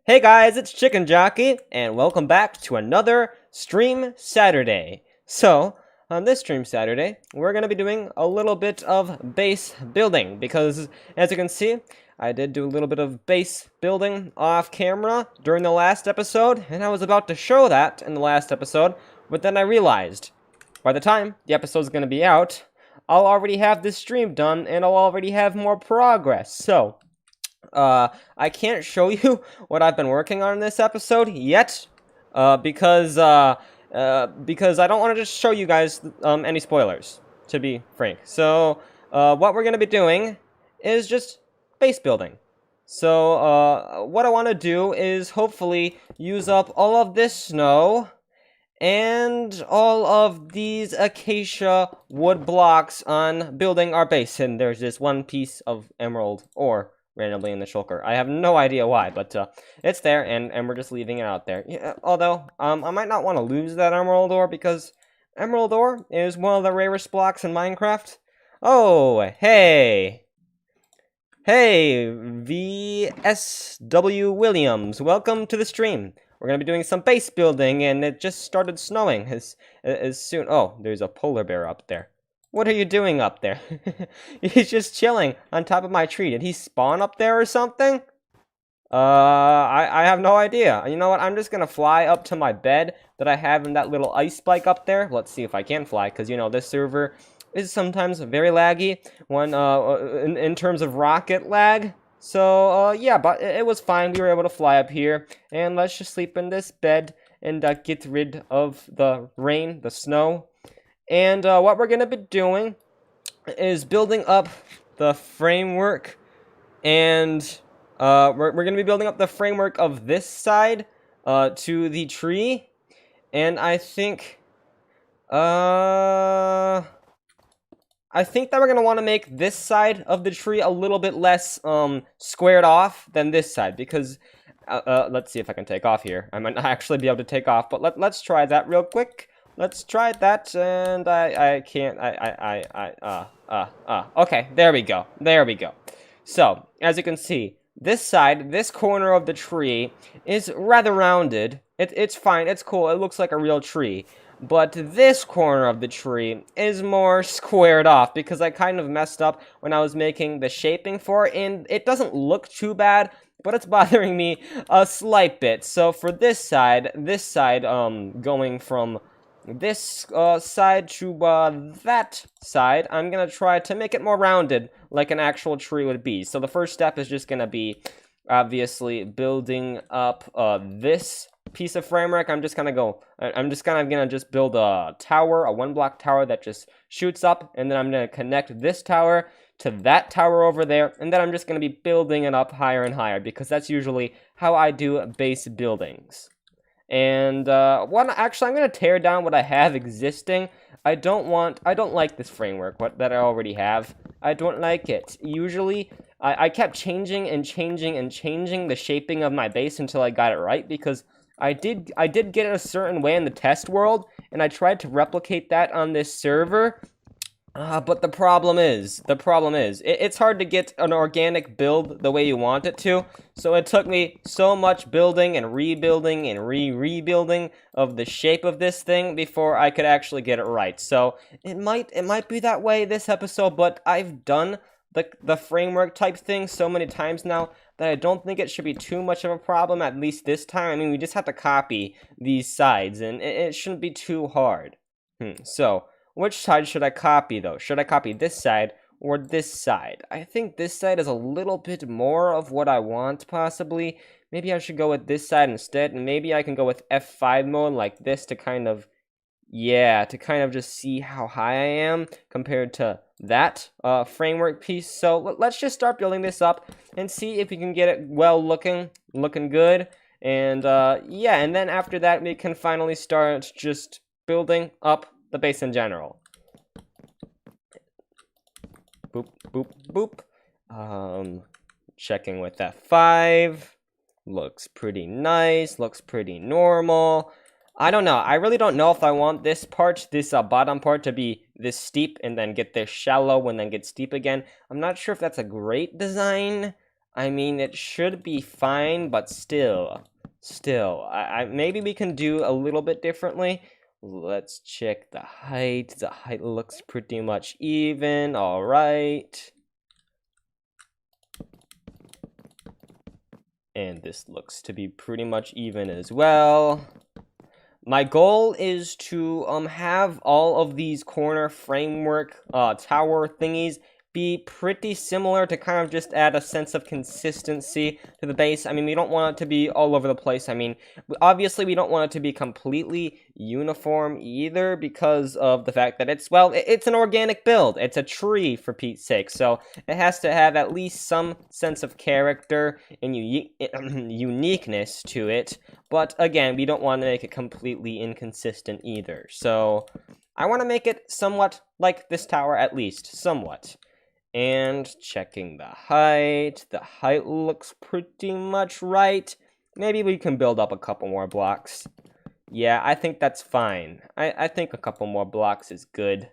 Hey guys, it's Chicken Jockey, and welcome back to another Stream Saturday. So, on this Stream Saturday, we're going to be doing a little bit of base building, because, as you can see, I did do a little bit of base building off camera during the last episode, and I was about to show that in the last episode, but then I realized, by the time the episode's going to be out, I'll already have this stream done, and I'll already have more progress, so... I can't show you what I've been working on in this episode yet, because I don't want to just show you guys any spoilers, to be frank. So, what we're gonna be doing is just base building. So, what I want to do is hopefully use up all of this snow and all of these acacia wood blocks on building our base. And there's this one piece of emerald ore randomly in the shulker. I have no idea why, but it's there, and we're just leaving it out there. Yeah, although, I might not want to lose that emerald ore, because emerald ore is one of the rarest blocks in Minecraft. Oh, hey! Hey, VSW Williams, welcome to the stream. We're going to be doing some base building, and it just started snowing as soon... Oh, there's a polar bear up there. What are you doing up there? He's just chilling on top of my tree. Did he spawn up there or something? I have no idea. You know what? I'm just gonna fly up to my bed that I have in that little ice spike up there. Let's see if I can fly, because, you know, this server is sometimes very laggy when, in terms of rocket lag. So, yeah, but it was fine. We were able to fly up here, and let's just sleep in this bed and get rid of the rain, the snow. And what we're going to be doing is building up the framework, and we're going to be building up the framework of this side to the tree. And I think that we're going to want to make this side of the tree a little bit less squared off than this side, because let's see if I can take off here. I might not actually be able to take off, but let's try that real quick. Let's try that, and I can't, okay, there we go, So, as you can see, this side, this corner of the tree is rather rounded. It's fine, it's cool, it looks like a real tree. But this corner of the tree is more squared off, because I kind of messed up when I was making the shaping for it, and it doesn't look too bad, but it's bothering me a slight bit. So for this side, going from this side to that side, I'm gonna try to make it more rounded, like an actual tree would be. So the first step is just gonna be, obviously, building up this piece of framework. I'm just gonna build a tower, a one-block tower that just shoots up, and then I'm gonna connect this tower to that tower over there, and then I'm just gonna be building it up higher and higher, because that's usually how I do base buildings. And actually, I'm gonna tear down what I have existing. I don't like this framework that I already have. I don't like it. Usually, I kept changing and changing and changing the shaping of my base until I got it right, because I did get it a certain way in the test world, and I tried to replicate that on this server. But the problem is, it's hard to get an organic build the way you want it to, so it took me so much building and rebuilding and rebuilding of the shape of this thing before I could actually get it right. So, it might be that way this episode, but I've done the framework type thing so many times now that I don't think it should be too much of a problem, at least this time. I mean, we just have to copy these sides, and it shouldn't be too hard. So... which side should I copy, though? Should I copy this side or this side? I think this side is a little bit more of what I want, possibly. Maybe I should go with this side instead, and maybe I can go with F5 mode like this to kind of just see how high I am compared to that framework piece. So let's just start building this up and see if we can get it looking good. And yeah, and then after that, we can finally start just building up the base in general. Boop, boop, boop. Checking with F5. Looks pretty nice, looks pretty normal. I don't know. I really don't know if I want this bottom part to be this steep and then get this shallow and then get steep again. I'm not sure if that's a great design. I mean, it should be fine, but still, maybe we can do a little bit differently. Let's check the height. The height looks pretty much even. All right. And this looks to be pretty much even as well. My goal is to have all of these corner framework tower thingies be pretty similar to kind of just add a sense of consistency to the base. I mean, we don't want it to be all over the place. I mean, obviously we don't want it to be completely uniform either because of the fact that it's an organic build. It's a tree, for Pete's sake. So it has to have at least some sense of character and uniqueness to it. But again, we don't want to make it completely inconsistent either. So I want to make it somewhat like this tower, at least somewhat. And checking the height looks pretty much right. Maybe we can build up a couple more blocks. Yeah, I think that's fine. I think a couple more blocks is good.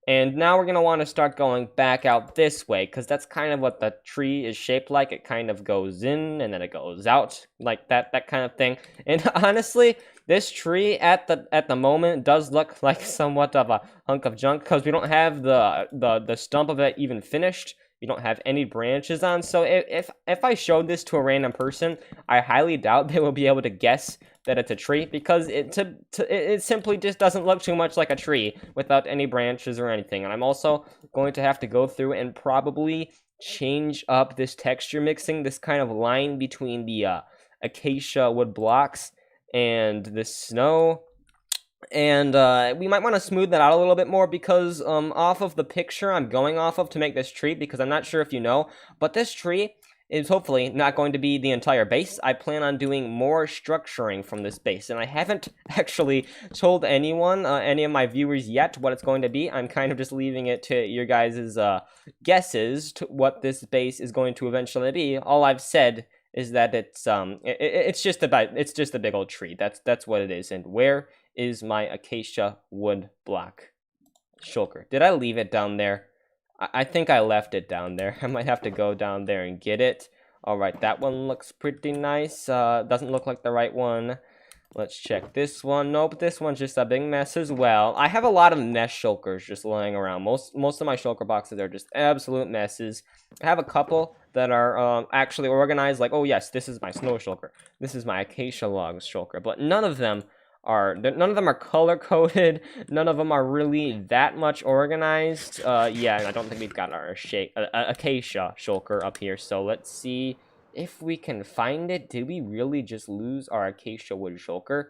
And now we're going to want to start going back out this way, because that's kind of what the tree is shaped like. It kind of goes in, and then it goes out, like that kind of thing. And honestly, this tree at the moment does look like somewhat of a hunk of junk, because we don't have the stump of it even finished. We don't have any branches on, so if I showed this to a random person, I highly doubt they will be able to guess that it's a tree, because it simply just doesn't look too much like a tree without any branches or anything. And I'm also going to have to go through and probably change up this texture mixing, this kind of line between the acacia wood blocks and the snow. And we might want to smooth that out a little bit more, because off of the picture I'm going off of to make this tree, because I'm not sure if you know, but this tree is hopefully not going to be the entire base. I plan on doing more structuring from this base, and I haven't actually told anyone, any of my viewers yet, what it's going to be. I'm kind of just leaving it to your guys' guesses to what this base is going to eventually be. All I've said is that it's just a big old tree. That's what it is. And where is my acacia wood block shulker? Did I leave it down there? I think I left it down there. I might have to go down there and get it. All right, that one looks pretty nice. Doesn't look like the right one. Let's check this one. Nope, this one's just a big mess as well. I have a lot of mess shulkers just laying around. Most of my shulker boxes are just absolute messes. I have a couple that are actually organized, like, oh yes, this is my snow shulker. This is my acacia logs shulker. But none of them are color coded. None of them are really that much organized. Yeah, I don't think we've got our acacia shulker up here. So let's see if we can find it. Did we really just lose our acacia wood shulker?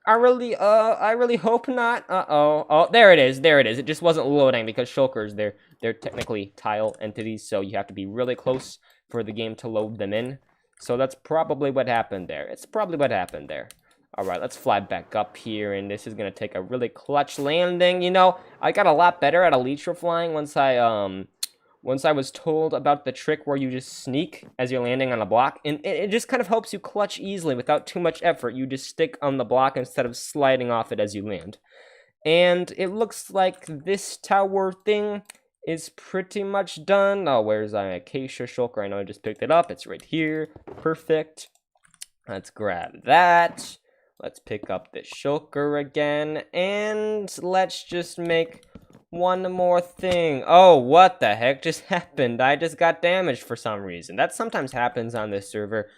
I really hope not. Oh, there it is. It just wasn't loading because shulkers, they're technically tile entities, so you have to be really close for the game to load them in. So that's probably what happened there. All right, let's fly back up here, and this is gonna take a really clutch landing. You know, I got a lot better at elytra flying once I was told about the trick where you just sneak as you're landing on a block, and it just kind of helps you clutch easily without too much effort. You just stick on the block instead of sliding off it as you land. And it looks like this tower thing is pretty much done. Oh, where's my acacia shulker? I know I just picked it up. It's right here. Perfect. Let's grab that. Let's pick up this shulker again, and let's just make one more thing. Oh, what the heck just happened? I just got damaged for some reason. That sometimes happens on this server.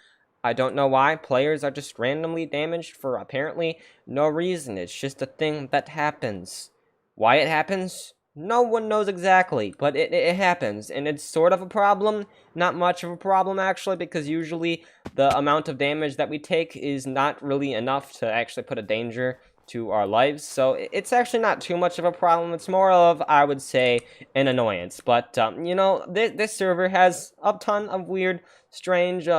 I don't know why. Players are just randomly damaged for apparently no reason. It's just a thing that happens. Why it happens? No one knows exactly, but it happens, and it's sort of a problem. Not much of a problem, actually, because usually the amount of damage that we take is not really enough to actually put a danger to our lives, so it's actually not too much of a problem. It's more of, I would say, an annoyance. But, you know, this server has a ton of weird, strange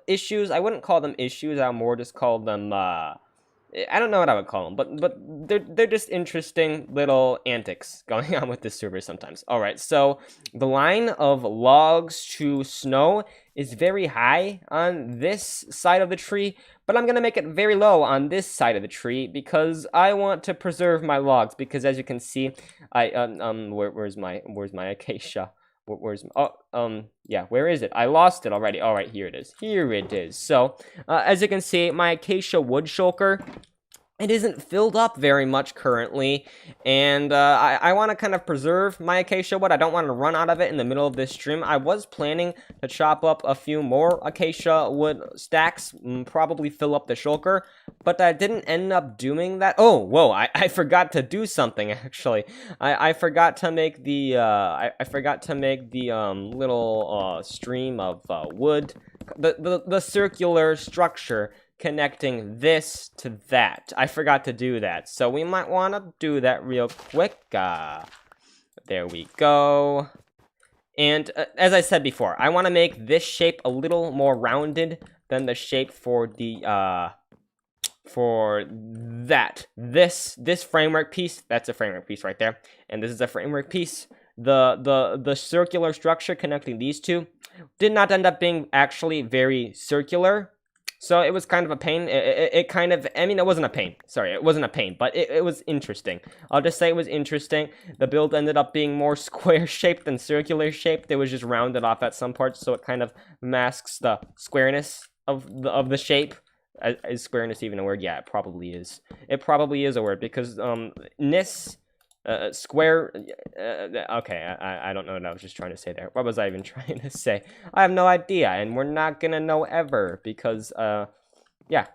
issues. I wouldn't call them issues, I would more just call them, I don't know what I would call them, but they're just interesting little antics going on with this server sometimes. All right, so the line of logs to snow is very high on this side of the tree, but I'm gonna make it very low on this side of the tree because I want to preserve my logs. Because as you can see, where's my acacia Where's yeah, where is it? I lost it already. All right, here it is. Here it is. So, as you can see, my acacia wood shulker, it isn't filled up very much currently, and I want to kind of preserve my acacia wood. I don't want to run out of it in the middle of this stream. I was planning to chop up a few more acacia wood stacks, probably fill up the shulker, but I didn't end up doing that. Oh, whoa, I forgot to do something, actually. I forgot to make the, I forgot to make the, little, stream of, wood, the circular structure connecting this to that. I forgot to do that, so we might want to do that real quick. There we go. And as I said before, I want to make this shape a little more rounded than the shape for the for that. This framework piece, that's a framework piece right there, and this is a framework piece. The circular structure connecting these two did not end up being actually very circular. So it was kind of a pain. It kind of, I mean, it wasn't a pain. Sorry, it wasn't a pain, but it was interesting. I'll just say it was interesting. The build ended up being more square-shaped than circular-shaped. It was just rounded off at some parts, so it kind of masks the squareness of the shape. Is squareness even a word? Yeah, it probably is. It probably is a word, because, square, okay, I don't know what I was just trying to say there. What was I even trying to say? I have no idea, and we're not gonna know ever, because, yeah.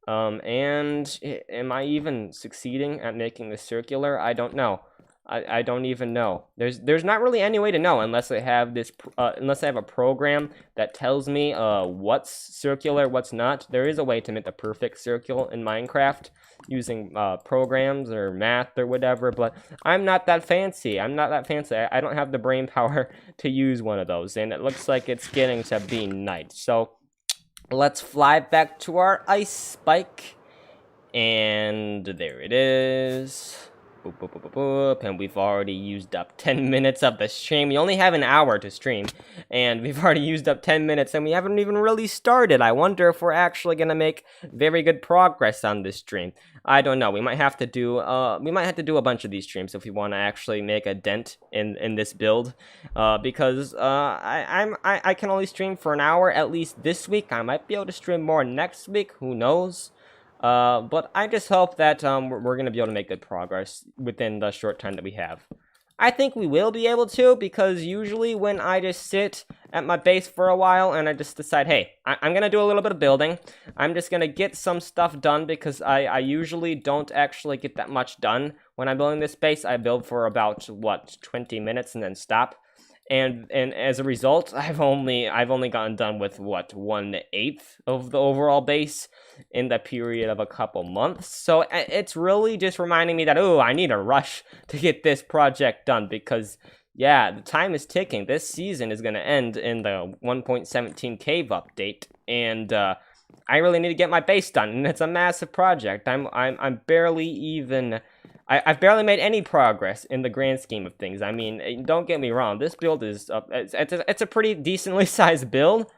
And am I even succeeding at making this circular? I don't know. I don't even know. There's not really any way to know unless I have this, unless I have a program that tells me, what's circular, what's not. There is a way to make the perfect circle in Minecraft using, programs or math or whatever, but I'm not that fancy. I don't have the brain power to use one of those, and it looks like it's getting to be night. So, let's fly back to our ice spike, and there it is. Boop, boop, boop, boop, boop. And we've already used up 10 minutes of the stream. We only have an hour to stream, and we've already used up 10 minutes, and we haven't even really started. I wonder if we're actually gonna make very good progress on this stream. I don't know. We might have to do a bunch of these streams if we want to actually make a dent in this build, because I can only stream for an hour at least this week. I might be able to stream more next week. Who knows? But I just hope that we're gonna be able to make good progress within the short time that we have. I think we will be able to, because usually when I just sit at my base for a while and I just decide, hey, I'm gonna do a little bit of building, I'm just gonna get some stuff done, because I usually don't actually get that much done when I'm building this base. I build for about, what, 20 minutes and then stop. And as a result, I've only gotten done with, what, 1/8 of the overall base in the period of a couple months. So it's really just reminding me that, oh, I need a rush to get this project done, because, yeah, the time is ticking. This season is going to end in the 1.17 cave update, and I really need to get my base done, and it's a massive project. I'm barely even... I've barely made any progress in the grand scheme of things. I mean, don't get me wrong. This build is it's a pretty decently sized build,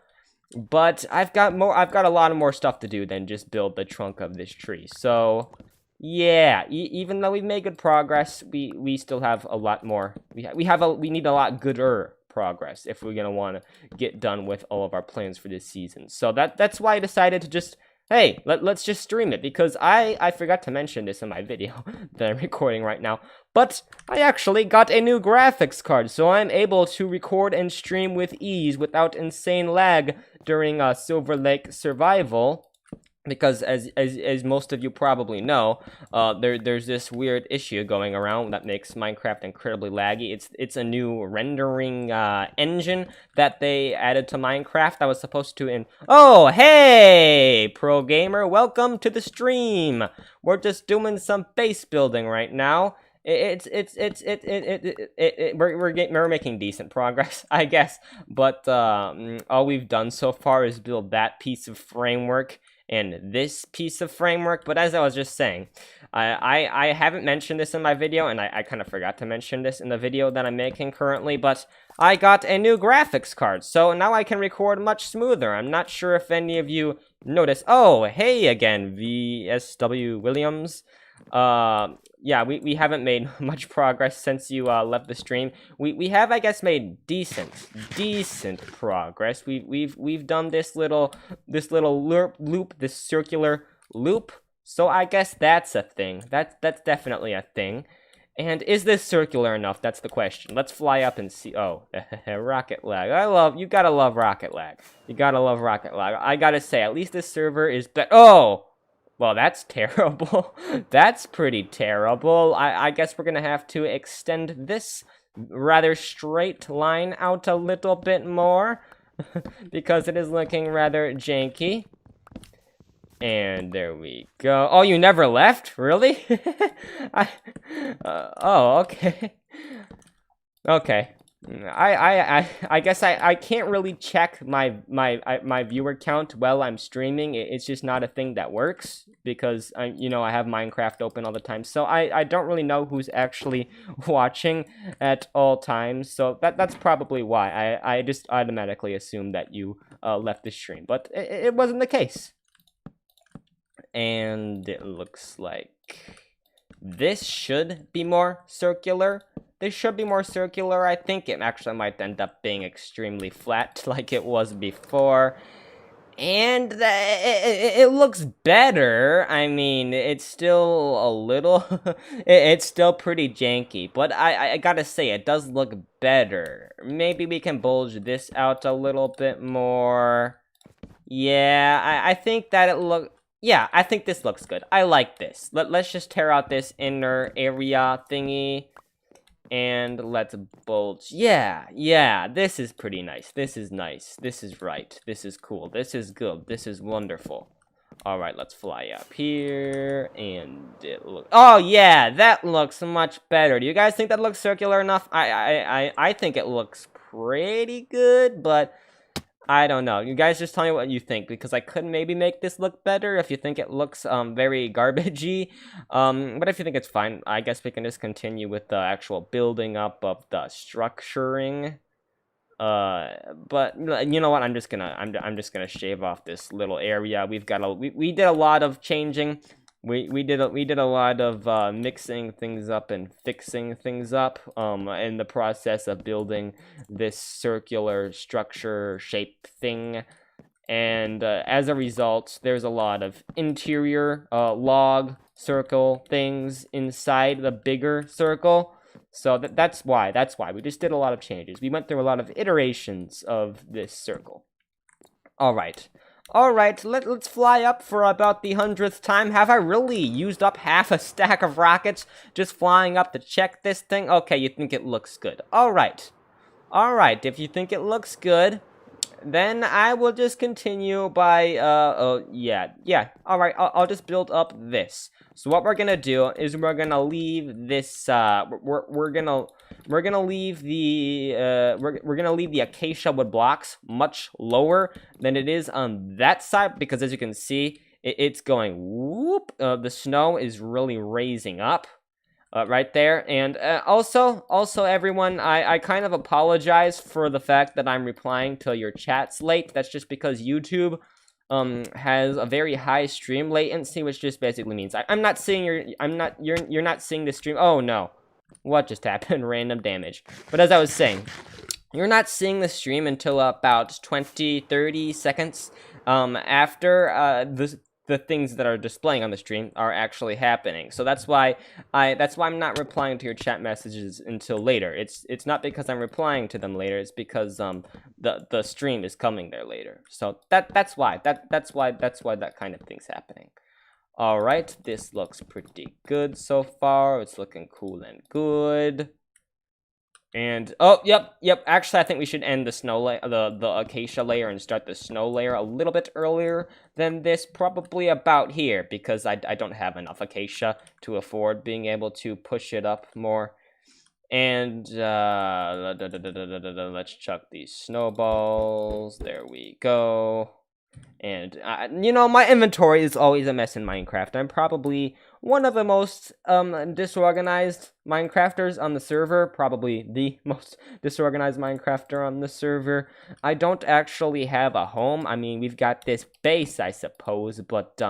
but I've got a lot of more stuff to do than just build the trunk of this tree. So, yeah, even though we've made good progress, we still have a lot more. We need a lot gooder progress if we're gonna want to get done with all of our plans for this season. So that's why I decided to just, hey, let's just stream it, because I forgot to mention this in my video that I'm recording right now, but I actually got a new graphics card, so I'm able to record and stream with ease without insane lag during Silverlake survival. Because as most of you probably know, there's this weird issue going around that makes Minecraft incredibly laggy. It's a new rendering engine that they added to Minecraft that was supposed to Oh, hey, pro gamer, welcome to the stream. We're just doing some base building right now. We're making decent progress, I guess. But all we've done so far is build that piece of framework and this piece of framework. But as I was just saying, I haven't mentioned this in my video, and I kind of forgot to mention this in the video that I'm making currently, but I got a new graphics card, so now I can record much smoother. I'm not sure if any of you noticed. Oh, hey again, VSW Williams. Yeah, we haven't made much progress since you left the stream. We have, I guess, made decent progress. We've done this little loop, this circular loop. So I guess that's a thing. That's definitely a thing. And is this circular enough? That's the question. Let's fly up and see. Oh, rocket lag. You gotta love rocket lag. You gotta love rocket lag. I gotta say, at least this server is better. Oh! Well, that's terrible. That's pretty terrible. I guess we're gonna have to extend this rather straight line out a little bit more because it is looking rather janky. And there we go. Oh, you never left? Really? Oh, okay. Okay. I guess I can't really check my viewer count while I'm streaming. It's just not a thing that works because I have Minecraft open all the time. So I don't really know who's actually watching at all times. So that's probably why I just automatically assumed that you left the stream, but it wasn't the case. And it looks like this should be more circular. This should be more circular. I think it actually might end up being extremely flat like it was before. And it looks better. I mean, it's still a little... it's still pretty janky. But I gotta say, it does look better. Maybe we can bulge this out a little bit more. Yeah, I think that it looks... Yeah, I think this looks good. I like this. Let's just tear out this inner area thingy. And let's bulge. Yeah, this is pretty nice. This is nice. This is right. This is cool. This is good. This is wonderful. Alright, let's fly up here. And it looks... Oh, yeah, that looks much better. Do you guys think that looks circular enough? I think it looks pretty good, but... I don't know. You guys just tell me what you think, because I could maybe make this look better if you think it looks very garbagey. But if you think it's fine, I guess we can just continue with the actual building up of the structuring. But you know what? I'm just gonna shave off this little area. We did a lot of changing. We did a lot of mixing things up and fixing things up in the process of building this circular structure shape thing, and as a result, there's a lot of interior log circle things inside the bigger circle. So that's why we just did a lot of changes. We went through a lot of iterations of this circle. All right, let's fly up for about the 100th time. Have I really used up half a stack of rockets just flying up to check this thing? Okay, you think it looks good. All right, if you think it looks good, then I will just continue by, yeah. All right, I'll just build up this. So what we're gonna do is we're gonna leave this, we're gonna leave the acacia wood blocks much lower than it is on that side, because as you can see, it's going whoop. The snow is really raising up. Right there, and also everyone, I kind of apologize for the fact that I'm replying to your chats late. That's just because YouTube has a very high stream latency, which just basically means I'm not seeing you're not seeing the stream. Oh no, what just happened? Random damage. But as I was saying, you're not seeing the stream until about 20-30 seconds after the things that are displaying on the stream are actually happening. So that's why I'm not replying to your chat messages until later. It's not because I'm replying to them later. It's because the stream is coming there later. So that's why that kind of thing's happening. All right, this looks pretty good so far. It's looking cool and good. And oh, yep. Actually, I think we should end the snow layer, the acacia layer, and start the snow layer a little bit earlier than this, probably about here, because I don't have enough acacia to afford being able to push it up more. And let's chuck these snowballs. There we go. And, you know, my inventory is always a mess in Minecraft. I'm probably one of the most disorganized Minecrafters on the server. Probably the most disorganized Minecrafter on the server. I don't actually have a home. I mean, we've got this base, I suppose, but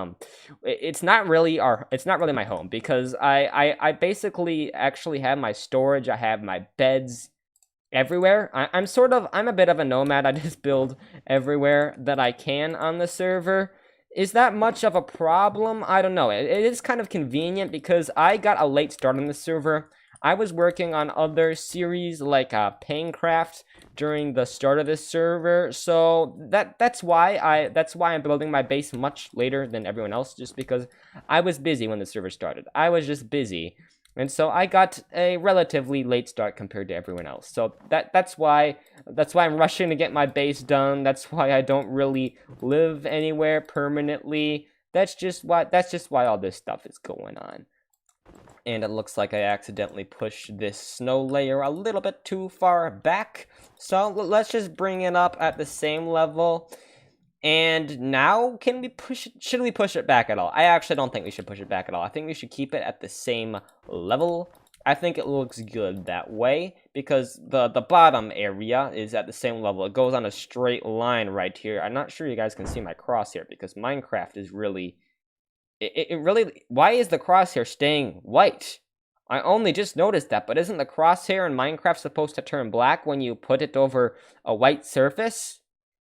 it's not really my home, because I basically actually have my storage. I have my beds everywhere. I'm a bit of a nomad. I just build everywhere that I can on the server. Is that much of a problem? I don't know. It is kind of convenient because I got a late start on the server. I was working on other series like Painecraft during the start of this server, so that's why I'm building my base much later than everyone else, just because I was busy when the server started. I was just busy. And so I got a relatively late start compared to everyone else. So that's why I'm rushing to get my base done. That's why I don't really live anywhere permanently. That's just why all this stuff is going on. And it looks like I accidentally pushed this snow layer a little bit too far back. So let's just bring it up at the same level. And now, should we push it back at all? I actually don't think we should push it back at all. I think we should keep it at the same level. I think it looks good that way, because the bottom area is at the same level. It goes on a straight line right here. I'm not sure you guys can see my crosshair, because Minecraft is really... It really... Why is the crosshair staying white? I only just noticed that, but isn't the crosshair in Minecraft supposed to turn black when you put it over a white surface?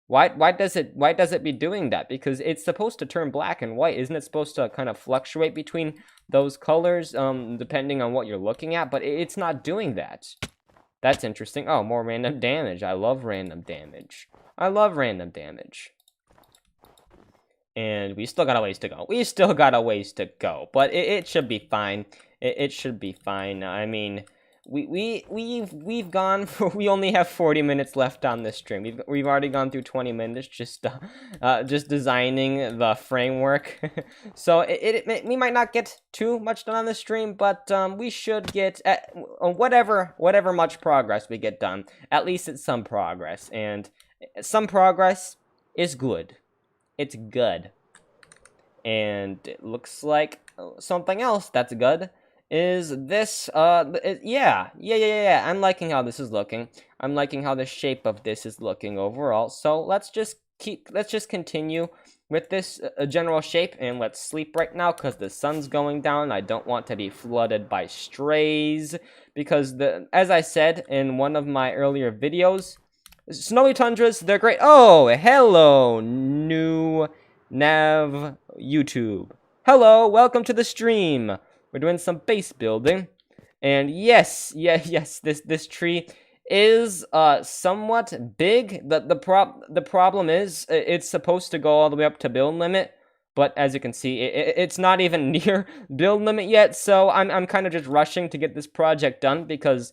Why does it be doing that? Because it's supposed to turn black and white. Isn't it supposed to kind of fluctuate between those colors, depending on what you're looking at? But it's not doing that. That's interesting. Oh, more random damage. I love random damage. I love random damage. And we still got a ways to go. We still got a ways to go. But it should be fine. It should be fine. I mean... We've gone for, we only have 40 minutes left on this stream. We've already gone through 20 minutes just designing the framework. So we might not get too much done on the stream, but we should get whatever much progress we get done. At least it's some progress, and some progress is good. It's good. And it looks like something else that's good is this, yeah, I'm liking how this is looking. I'm liking how the shape of this is looking overall. So let's just continue with this general shape, and let's sleep right now, because the sun's going down. I don't want to be flooded by strays, because as I said in one of my earlier videos, snowy tundras, they're great. Oh, hello, new nav YouTube. Hello, welcome to the stream. We're doing some base building, and yes, this tree is somewhat big. The problem is it's supposed to go all the way up to build limit, but as you can see, it's not even near build limit yet. So I'm kind of just rushing to get this project done, because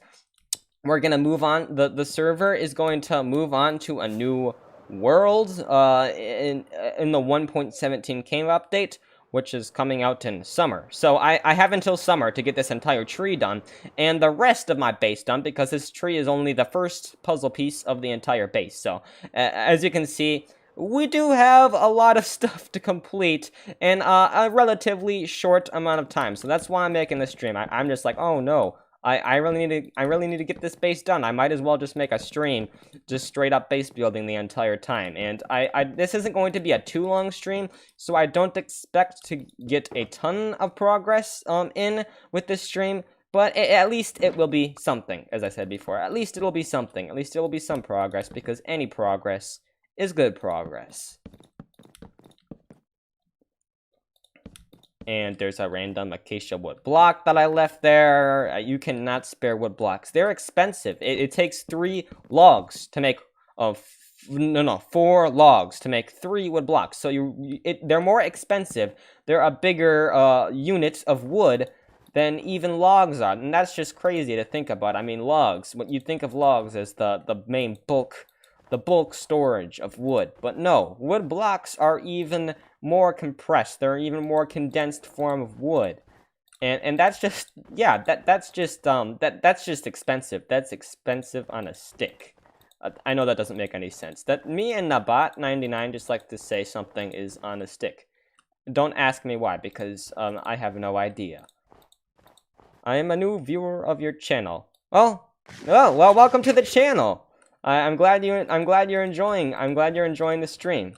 we're gonna move on. The server is going to move on to a new world in the 1.17 cave update, which is coming out in summer. So I have until summer to get this entire tree done, and the rest of my base done, because this tree is only the first puzzle piece of the entire base. So, as you can see, we do have a lot of stuff to complete in a relatively short amount of time. So that's why I'm making this stream. I'm just like, oh no, I really need to get this base done. I might as well just make a stream, just straight up base building the entire time. And this isn't going to be a too long stream, so I don't expect to get a ton of progress in with this stream. But at least it will be something, as I said before. At least it'll be something. At least it will be some progress, because any progress is good progress. And there's a random acacia wood block that I left there. You cannot spare wood blocks. They're expensive. It takes 3 logs to make... 4 logs to make 3 wood blocks. So they're more expensive. They're a bigger unit of wood than even logs are. And that's just crazy to think about. I mean, logs. What you think of logs as the main bulk... the bulk storage of wood. But no, wood blocks are even more compressed. They're even more condensed form of wood. And that's just, yeah, that's just expensive. That's expensive on a stick. I know that doesn't make any sense. That me and Nabat99 just like to say something is on a stick. Don't ask me why, because I have no idea. I am a new viewer of your channel. Well, welcome to the channel. I'm glad you're enjoying the stream.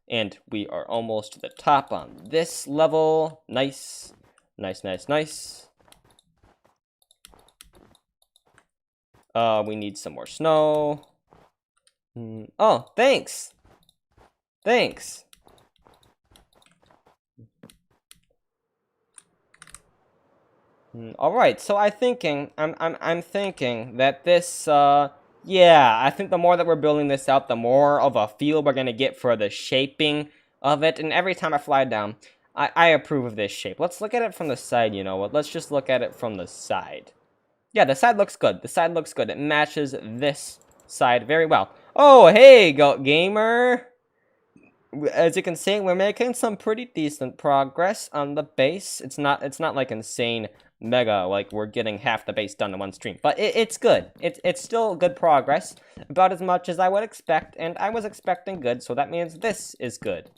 And we are almost to the top on this level. Nice. Nice, nice, nice. We need some more snow. Oh, thanks. Thanks. All right, so I'm thinking that this, yeah, I think the more that we're building this out, the more of a feel we're gonna get for the shaping of it. And every time I fly down, I approve of this shape. Let's look at it from the side, you know what? Let's just look at it from the side. Yeah, the side looks good. The side looks good. It matches this side very well. Oh, hey, Goat Gamer! As you can see, we're making some pretty decent progress on the base. It's not like insane mega, like we're getting half the base done in one stream. But it's good. It's still good progress. About as much as I would expect, and I was expecting good, so that means this is good.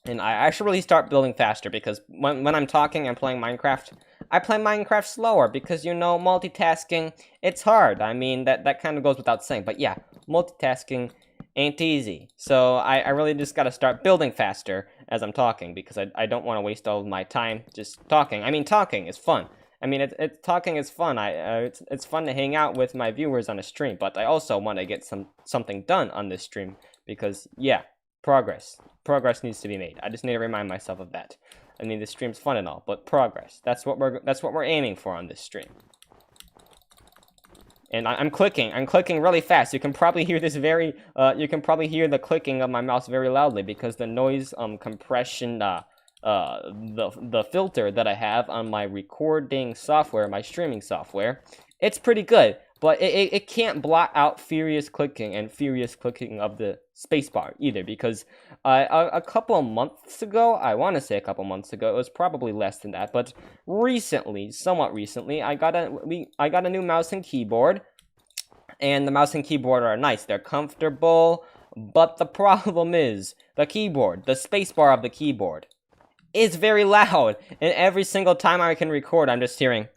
And I should really start building faster, because when I'm talking and playing Minecraft, I play Minecraft slower, because, you know, multitasking, it's hard. I mean, that kind of goes without saying. But yeah, multitasking ain't easy. So I really just gotta start building faster as I'm talking, because I don't want to waste all of my time just talking. I mean, talking is fun. I mean, talking is fun. It's fun to hang out with my viewers on a stream, but I also want to get something done on this stream, because yeah, progress needs to be made. I just need to remind myself of that. I mean, this stream's fun and all, but progress. That's what we're aiming for on this stream. And I'm clicking really fast. You can probably hear this you can probably hear the clicking of my mouse very loudly, because the noise compression the filter that I have on my recording software, my streaming software, it's pretty good, but it can't blot out furious clicking of the spacebar either, because a couple of months ago, I want to say a couple months ago, it was probably less than that, but somewhat recently, I got a new mouse and keyboard, and the mouse and keyboard are nice. They're comfortable, but the problem is the keyboard, the spacebar of the keyboard, is very loud, and every single time I can record, I'm just hearing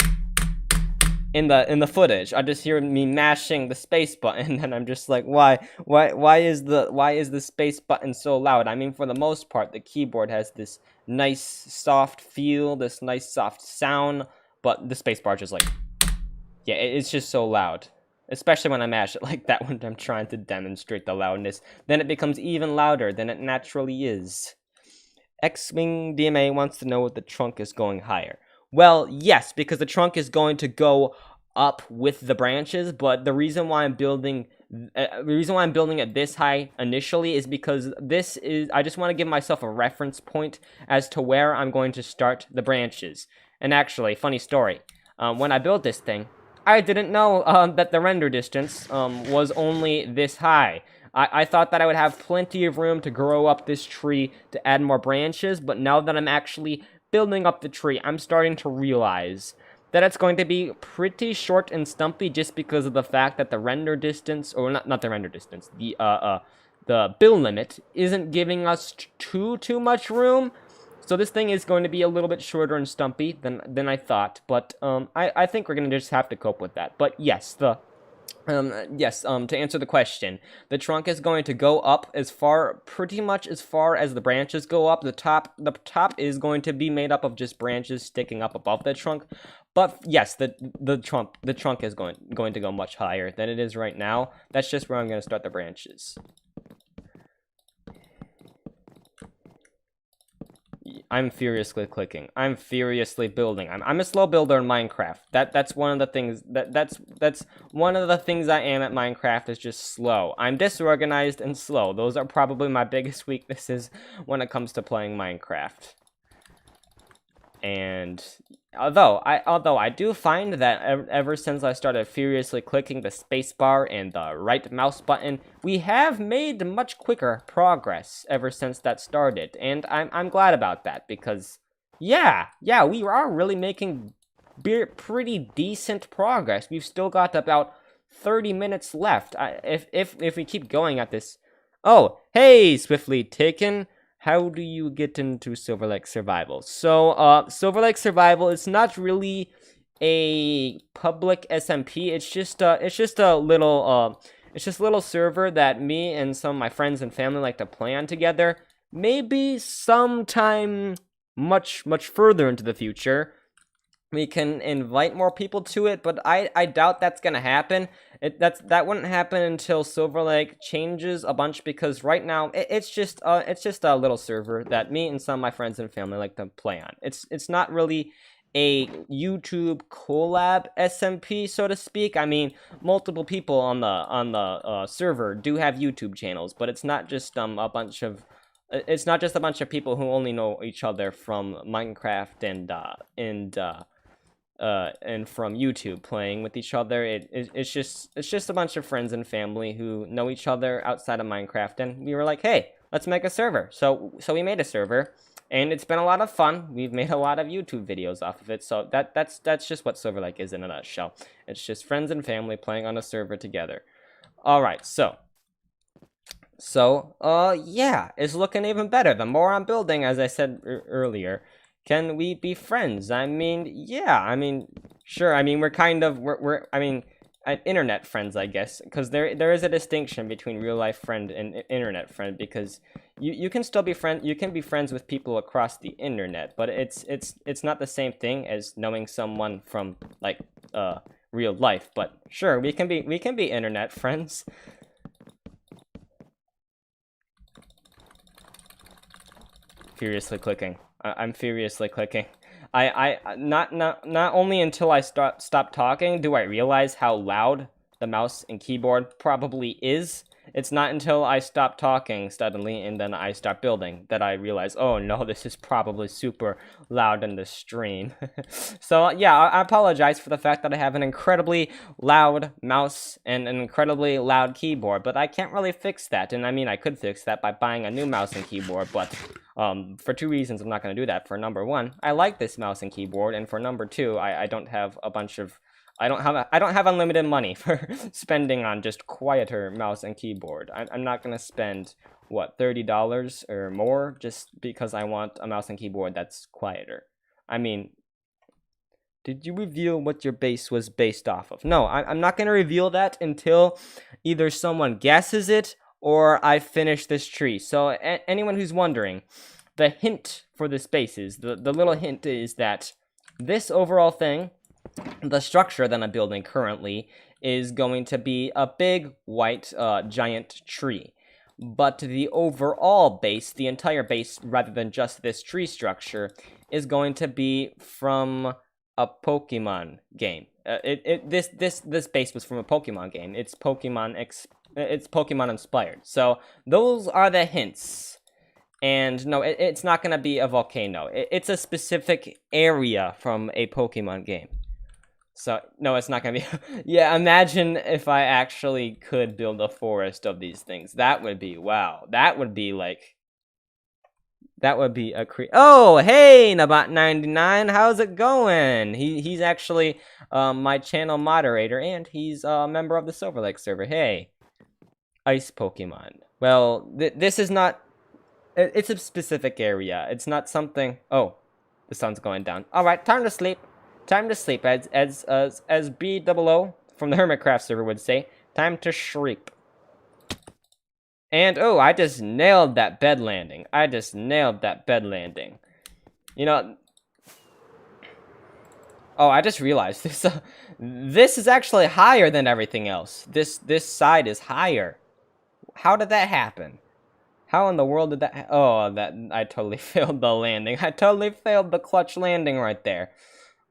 in the footage. I just hear me mashing the space button, and I'm just like, why is the space button so loud? I mean, for the most part, the keyboard has this nice soft feel, this nice soft sound, but the space bar just like, yeah, it's just so loud. Especially when I mash it like that, when I'm trying to demonstrate the loudness. Then it becomes even louder than it naturally is. X-Wing DMA wants to know if the trunk is going higher. Well, yes, because the trunk is going to go up with the branches, but the reason why I'm building it this high initially is because I just want to give myself a reference point as to where I'm going to start the branches. And actually, funny story, when I built this thing, I didn't know that the render distance was only this high. I thought that I would have plenty of room to grow up this tree to add more branches, but now that I'm actually building up the tree, I'm starting to realize that it's going to be pretty short and stumpy, just because of the fact that the render distance, or not the render distance, the build limit isn't giving us too much room. So this thing is going to be a little bit shorter and stumpy than I thought, but I think we're going to just have to cope with that. But yes, to answer the question, the trunk is going to go up pretty much as far as the branches go up. The top is going to be made up of just branches sticking up above the trunk. But yes, the trunk is going to go much higher than it is right now. That's just where I'm going to start the branches. I'm furiously clicking. I'm furiously building. I'm a slow builder in Minecraft. That's one of the things that's one of the things I am at Minecraft, is just slow. I'm disorganized and slow. Those are probably my biggest weaknesses when it comes to playing Minecraft. And although I do find that ever since I started furiously clicking the spacebar and the right mouse button, we have made much quicker progress ever since that started, and I'm glad about that, because yeah, we are really making pretty decent progress. We've still got about 30 minutes left. If we keep going at this. Oh, hey, Swiftly Taken. How do you get into Silverlake Survival? So, Silverlake Survival is not really a public SMP. It's just a little server that me and some of my friends and family like to play on together. Maybe sometime much further into the future, we can invite more people to it, but I doubt that's gonna happen. That wouldn't happen until Silverlake changes a bunch, because right now it's just a little server that me and some of my friends and family like to play on. It's not really a YouTube collab SMP, so to speak. I mean, multiple people on the server do have YouTube channels, but it's not just a bunch of people who only know each other from Minecraft and from YouTube playing with each other. It's just a bunch of friends and family who know each other outside of Minecraft, and we were like, hey, let's make a server. So we made a server, and it's been a lot of fun. We've made a lot of YouTube videos off of it. So that's just what Silverlake is in a nutshell. It's just friends and family playing on a server together. All right, so yeah, it's looking even better. The more I'm building, as I said earlier. Can we be friends? I mean, yeah, I mean, sure. I mean, we're internet friends, I guess, because there is a distinction between real life friend and internet friend, because you can still be you can be friends with people across the internet, but it's not the same thing as knowing someone from like real life. But sure, we can be internet friends. Furiously clicking. I'm furiously clicking. Not only until I stop talking do I realize how loud the mouse and keyboard probably is. It's not until I stop talking suddenly and then I start building that I realize, oh no, this is probably super loud in the stream. So yeah, I apologize for the fact that I have an incredibly loud mouse and an incredibly loud keyboard, but I can't really fix that. And I mean, I could fix that by buying a new mouse and keyboard, but for two reasons, I'm not going to do that. For number one, I like this mouse and keyboard, and for number two, I don't have a bunch of I don't have unlimited money for spending on just quieter mouse and keyboard. I'm not gonna spend what, $30 or more just because I want a mouse and keyboard that's quieter. I mean, did you reveal what your base was based off of? No, I'm not gonna reveal that until either someone guesses it or I finish this tree. So anyone who's wondering, the hint for this base is the little hint is that this overall thing, the structure that I'm building currently, is going to be a big white giant tree. But the overall base, the entire base, rather than just this tree structure, is going to be from a Pokemon game. This base was from a Pokemon game. It's Pokemon inspired. So those are the hints. And no, it's not going to be a volcano. It's a specific area from a Pokemon game. So, no, it's not going to be... Yeah, imagine if I actually could build a forest of these things. That would be... Wow. That would be, like... That would be a Oh, hey, Nabat99. How's it going? He's actually my channel moderator, and he's a member of the Silverlake server. Hey. Ice Pokemon. Well, this is not... It's a specific area. It's not something... Oh, the sun's going down. Alright, time to sleep. Time to sleep, as B00 from the Hermitcraft server would say. Time to shriek. And, oh, I just nailed that bed landing. You know... Oh, I just realized this. This is actually higher than everything else. This side is higher. How did that happen? How in the world did that... Oh, I totally failed the landing. I totally failed the clutch landing right there.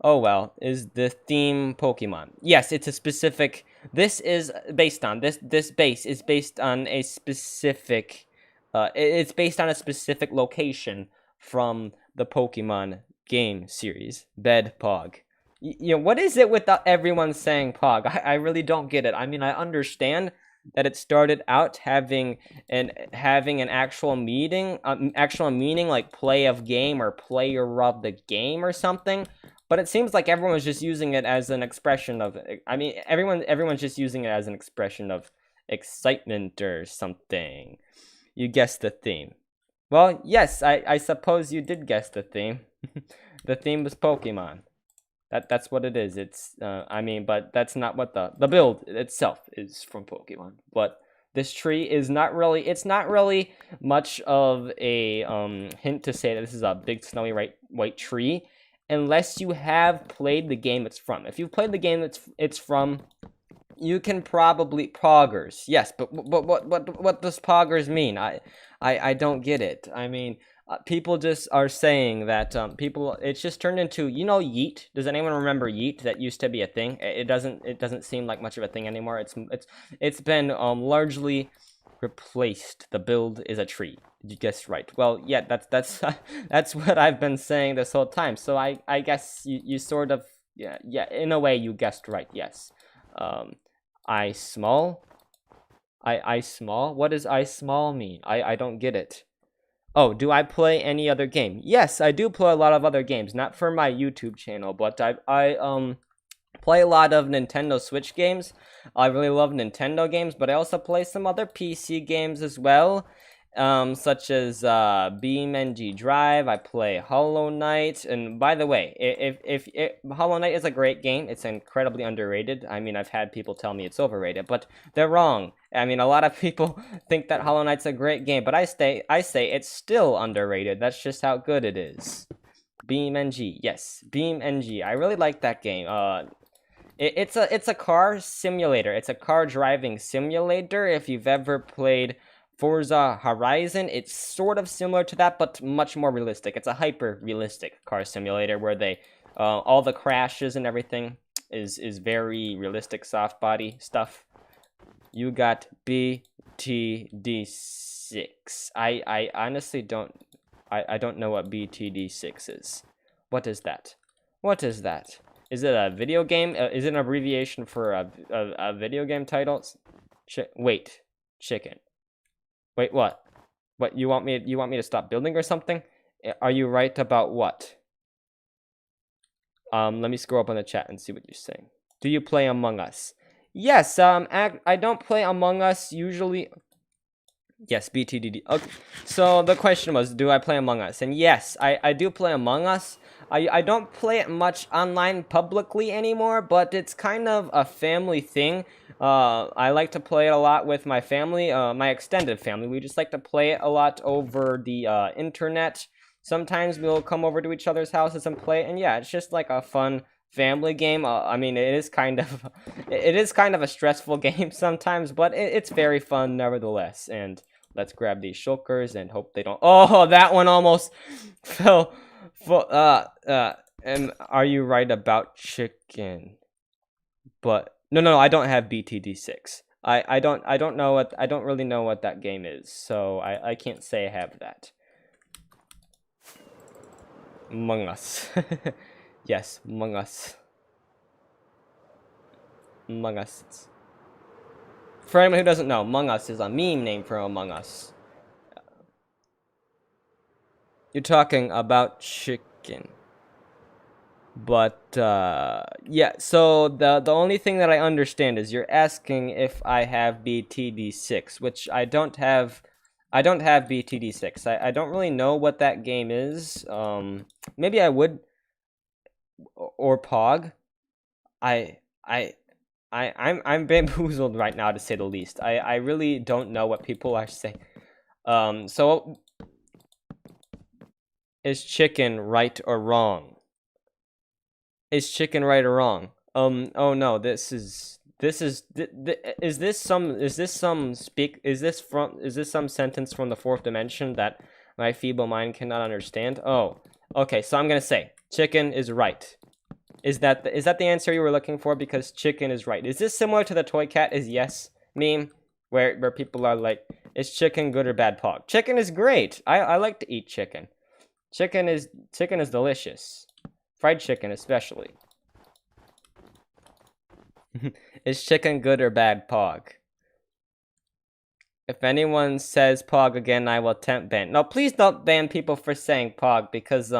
Oh well, is the theme Pokemon? Yes, it's a specific... This is based on... This base is based on a specific... it's based on a specific location from the Pokemon game series. Bed Pog. You know, what is it with everyone saying Pog? I really don't get it. I mean, I understand that it started out having an actual meaning, like play of game or player of the game or something. But it seems like everyone was just using it as an expression of, I mean, everyone's just using it as an expression of excitement or something. You guessed the theme. Well, yes, I suppose you did guess the theme. The theme was Pokemon. That's what it is. It's I mean, but that's not what the build itself is from Pokemon. But this tree is not really, it's not really much of a hint to say that this is a big snowy white tree, unless you have played the game it's from. If you've played the game it's from, you can probably poggers. Yes, but what does poggers mean? I don't get it. I mean, people just are saying that people, it's just turned into, you know, Yeet. Does anyone remember Yeet? That used to be a thing. It doesn't seem like much of a thing anymore. It's been largely replaced. The build is a tree. You guessed right. Well, yeah, that's that's what I've been saying this whole time. So I guess you sort of, yeah, in a way you guessed right. Yes. I small. I small. What does I small mean? I don't get it. Oh, do I play any other game? Yes, I do play a lot of other games. Not for my YouTube channel, but I play a lot of Nintendo Switch games. I really love Nintendo games, but I also play some other PC games as well, such as BeamNG Drive. I play Hollow Knight, and by the way, if Hollow Knight is a great game, it's incredibly underrated. I mean, I've had people tell me it's overrated, but they're wrong. I mean, a lot of people think that Hollow Knight's a great game, but I say it's still underrated. That's just how good it is. BeamNG, yes, BeamNG. I really like that game. It's a car simulator. It's a car driving simulator. If you've ever played Forza Horizon, it's sort of similar to that, but much more realistic. It's a hyper realistic car simulator where they all the crashes and everything is very realistic soft body stuff. You got BTD6. I honestly don't know what BTD6 is. What is that? What is that? Is it a video game? Is it an abbreviation for a video game title? Wait, chicken. Wait, what? What, you want me to stop building or something? Are you right about what? Let me scroll up on the chat and see what you're saying. Do you play Among Us? Yes, I don't play Among Us usually. Yes, BTDD. Okay, so the question was, do I play Among Us? And yes, I do play Among Us. I don't play it much online publicly anymore, but it's kind of a family thing. I like to play it a lot with my family, my extended family. We just like to play it a lot over the internet. Sometimes we'll come over to each other's houses and play it, and yeah, it's just like a fun family game. I mean, it is kind of a stressful game sometimes, but it's very fun nevertheless. And let's grab these shulkers and hope they don't. Oh, that one almost fell. And are you right about chicken? But no, I don't have BTD6. I don't really know what that game is, so I can't say I have that. Among Us. Yes, Among Us. Among Us. For anyone who doesn't know, Among Us is a meme name for Among Us. You're talking about chicken. But yeah, so the only thing that I understand is you're asking if I have BTD6, which I don't have. I don't have BTD6. I don't really know what that game is. Maybe I would, or Pog. I'm bamboozled right now, to say the least. I really don't know what people are saying. So is chicken right or wrong? Is chicken right or wrong? Oh no, is this some sentence from the fourth dimension that my feeble mind cannot understand? Oh, okay, so I'm gonna say chicken is right. Is that the answer you were looking for? Because chicken is right. Is this similar to the toy cat is yes meme, where people are like, is chicken good or bad, Pog? Chicken is great. I like to eat chicken. Chicken is delicious. Fried chicken especially. Is chicken good or bad, Pog? If anyone says Pog again, I will temp ban. No, please don't ban people for saying Pog, because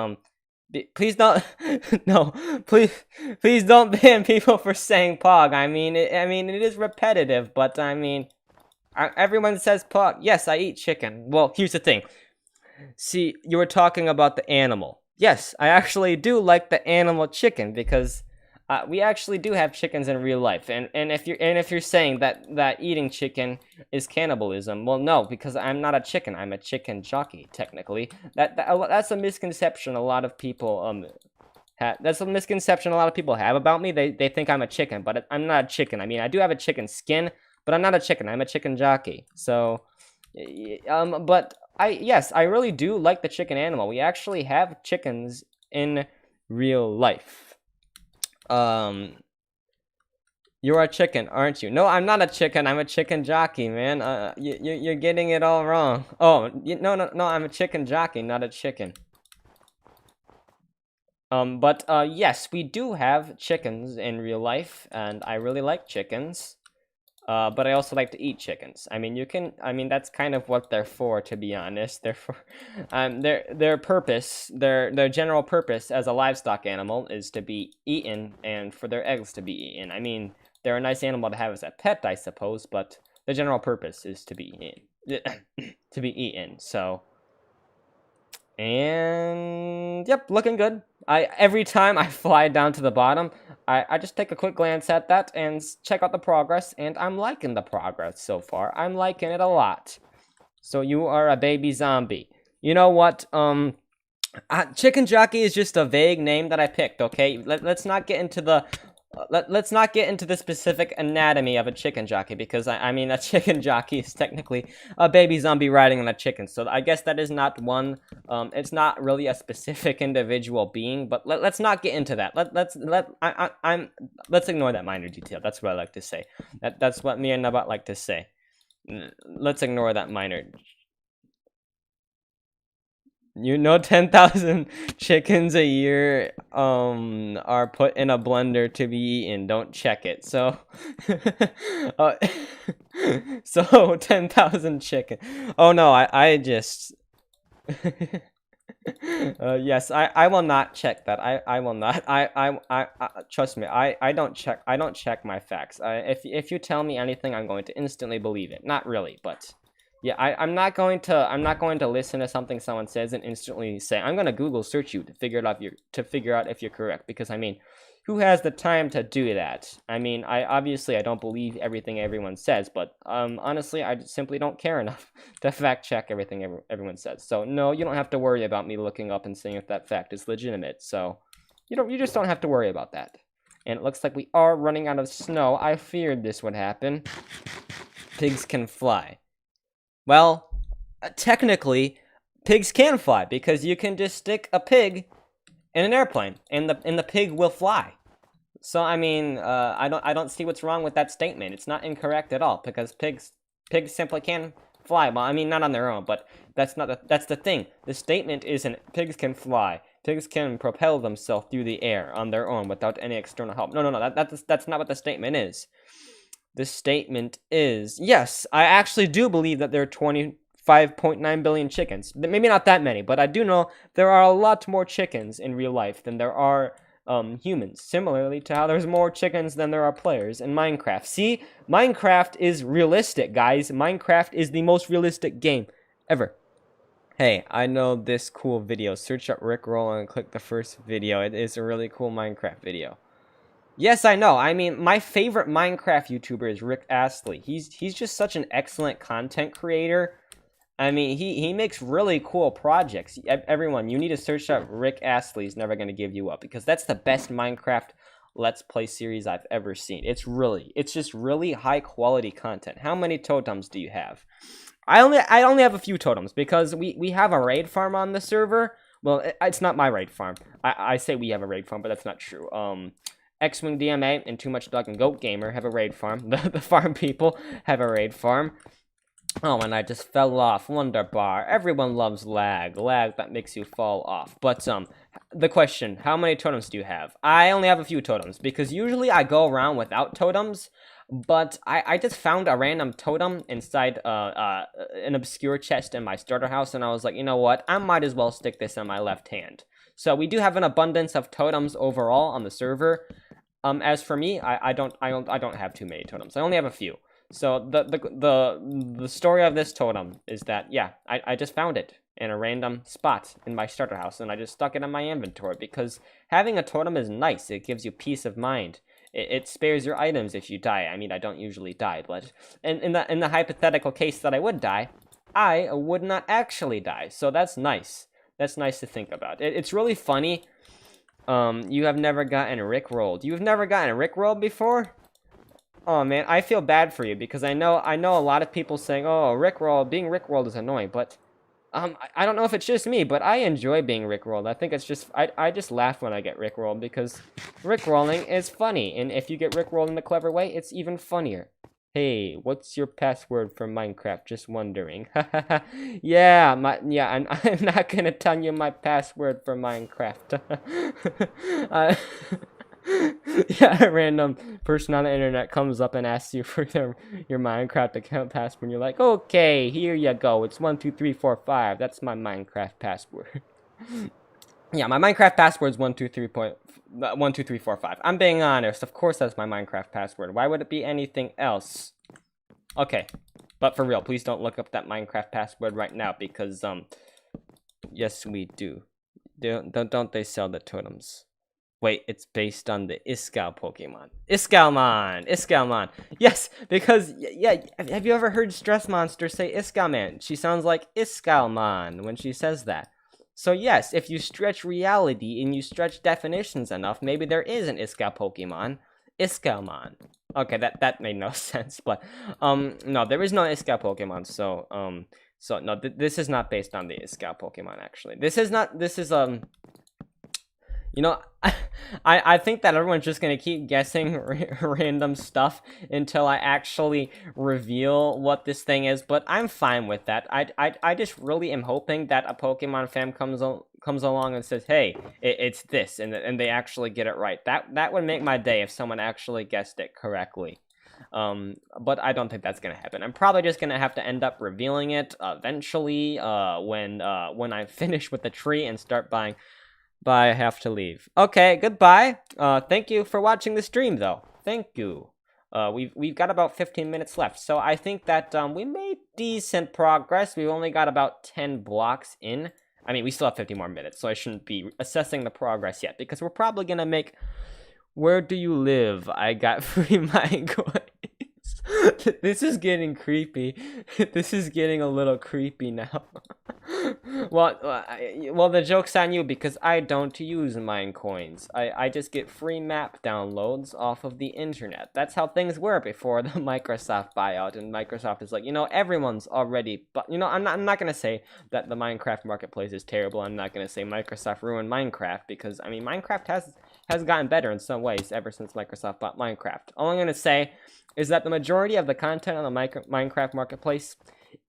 Please don't. No, please don't ban people for saying pog. I mean, it is repetitive, but I mean, everyone says pog. Yes, I eat chicken. Well, here's the thing. See, you were talking about the animal. Yes, I actually do like the animal chicken because we actually do have chickens in real life. And if you're saying that eating chicken is cannibalism, well, no, because I'm not a chicken. I'm a chicken jockey, technically. That's a misconception a lot of people that's a misconception a lot of people have about me. They think I'm a chicken, but I'm not a chicken. I mean, I do have a chicken skin, but I'm not a chicken. I'm a chicken jockey. So, but yes, I really do like the chicken animal. We actually have chickens in real life. You're a chicken, aren't you? No, I'm not a chicken. I'm a chicken jockey, man. You're getting it all wrong. Oh, no, I'm a chicken jockey, not a chicken. But yes, we do have chickens in real life, and I really like chickens. But I also like to eat chickens. I mean, that's kind of what they're for, to be honest. They're for, their purpose, their general purpose as a livestock animal is to be eaten and for their eggs to be eaten. I mean, they're a nice animal to have as a pet, I suppose, but the general purpose is to be eaten, to be eaten. So, and yep, looking good. Every time I fly down to the bottom, I just take a quick glance at that and check out the progress, and I'm liking the progress so far. I'm liking it a lot. So you are a baby zombie. You know what? Chicken jockey is just a vague name that I picked. Okay, let's not get into the let's not get into the specific anatomy of a chicken jockey, because I mean, a chicken jockey is technically a baby zombie riding on a chicken. So I guess that is not one. It's not really a specific individual being. But let's not get into that. Let's ignore that minor detail. That's what I like to say. That's what me and Nabat like to say. Let's ignore that minor. 10,000 chickens a year are put in a blender to be eaten. Don't check it. So uh, so 10,000 chicken. Oh no, I just yes, I will not check that. I will not. I trust me. I don't check my facts. If you tell me anything, I'm going to instantly believe it. Not really, but yeah, I'm not going to listen to something someone says and instantly say, I'm going to Google search you to figure out if you're correct, because I mean, who has the time to do that? I mean, I don't believe everything everyone says, but honestly, I simply don't care enough to fact check everything everyone says. So no, you don't have to worry about me looking up and seeing if that fact is legitimate. So you just don't have to worry about that. And it looks like we are running out of snow. I feared this would happen. Pigs can fly. Well, technically, pigs can fly, because you can just stick a pig in an airplane, and the pig will fly. So I mean, I don't see what's wrong with that statement. It's not incorrect at all, because pigs simply can fly. Well, I mean, not on their own, but that's the thing. The statement isn't pigs can fly. Pigs can propel themselves through the air on their own without any external help. No. That's not what the statement is. The statement is, yes, I actually do believe that there are 25.9 billion chickens. Maybe not that many, but I do know there are a lot more chickens in real life than there are humans. Similarly to how there's more chickens than there are players in Minecraft. See, Minecraft is realistic, guys. Minecraft is the most realistic game ever. Hey, I know this cool video. Search up Rickroll and click the first video. It is a really cool Minecraft video. Yes, I know. I mean, my favorite Minecraft YouTuber is Rick Astley. He's just such an excellent content creator. I mean, he makes really cool projects. Everyone, you need to search up Rick Astley's Never Gonna Give You Up, because that's the best Minecraft Let's Play series I've ever seen. It's just really high quality content. How many totems do you have? I only have a few totems, because we have a raid farm on the server. Well, it's not my raid farm. I say we have a raid farm, but that's not true. X-Wing DMA and Too Much Dog and Goat Gamer have a raid farm. The farm people have a raid farm. Oh, and I just fell off. Wonder bar. Everyone loves lag. Lag that makes you fall off. But the question, how many totems do you have? I only have a few totems, because usually I go around without totems. But I just found a random totem inside an obscure chest in my starter house, and I was like, you know what? I might as well stick this in my left hand. So we do have an abundance of totems overall on the server. As for me, I don't have too many totems. I only have a few. So the story of this totem is that, yeah, I just found it in a random spot in my starter house, and I just stuck it in my inventory because having a totem is nice. It gives you peace of mind. It spares your items if you die. I mean, I don't usually die, but in the hypothetical case that I would die, I would not actually die. So that's nice. That's nice to think about. It's really funny. You have never gotten rickrolled. You've never gotten rickrolled before? Oh man, I feel bad for you because I know a lot of people saying, "Oh, being rickrolled is annoying," but I don't know if it's just me, but I enjoy being rickrolled. I think it's just I just laugh when I get rickrolled because rickrolling is funny, and if you get rickrolled in a clever way, it's even funnier. Hey, what's your password for Minecraft? Just wondering. Yeah, I'm not gonna tell you my password for Minecraft. uh, yeah, a random person on the internet comes up and asks you for your Minecraft account password, and you're like, okay, here you go. It's 12345. That's my Minecraft password. Yeah, my Minecraft password is 12345. I'm being honest. Of course, that's my Minecraft password. Why would it be anything else? Okay, but for real, please don't look up that Minecraft password right now because yes, we do. Don't they sell the totems? Wait, it's based on the Iskall Pokemon. Iskalmon. Yes, because, yeah, have you ever heard Stress Monster say Iskalman? She sounds like Iskalmon when she says that. So yes, if you stretch reality and you stretch definitions enough, maybe there is an Iskall Pokemon. Iskalmon. Okay, that made no sense, but, no, there is no Iskall Pokemon, so no, this is not based on the Iskall Pokemon, actually. This is, you know, I think that everyone's just gonna keep guessing random stuff until I actually reveal what this thing is, but I'm fine with that. I just really am hoping that a Pokemon fan comes along and says, hey, it's this, and they actually get it right. That would make my day if someone actually guessed it correctly. But I don't think that's gonna happen. I'm probably just gonna have to end up revealing it eventually when I finish with the tree and start buying. Bye, I have to leave. Okay, goodbye. Thank you for watching the stream, though. Thank you. We've got about 15 minutes left, so I think that we made decent progress. We've only got about 10 blocks in. I mean, we still have 50 more minutes, so I shouldn't be assessing the progress yet, because we're probably gonna make... Where do you live? I got free mine coins. This is getting creepy. This is getting a little creepy now. Well, the joke's on you because I don't use mine coins. I just get free map downloads off of the internet. That's how things were before the Microsoft buyout, and Microsoft is like, everyone's already, but I'm not gonna say that the Minecraft marketplace is terrible. I'm not gonna say Microsoft ruined Minecraft because I mean Minecraft has gotten better in some ways ever since Microsoft bought Minecraft. All I'm gonna say is that the majority of the content on the Minecraft marketplace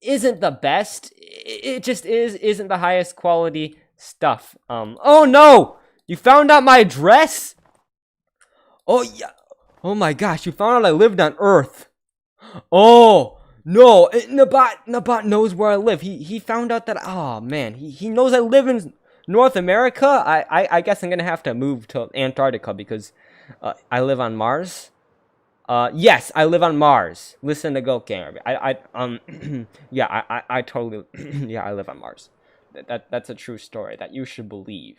isn't the best. It just isn't the highest quality stuff. Oh no! You found out my address? Oh yeah. Oh my gosh, you found out I lived on Earth. Oh no, Nabat knows where I live. He found out that, oh man, he knows I live in North America. I guess I'm gonna have to move to Antarctica because I live on Mars. Yes, I live on Mars. Listen to Goat Gamer. Yeah, I totally, yeah, I live on Mars. That's a true story that you should believe.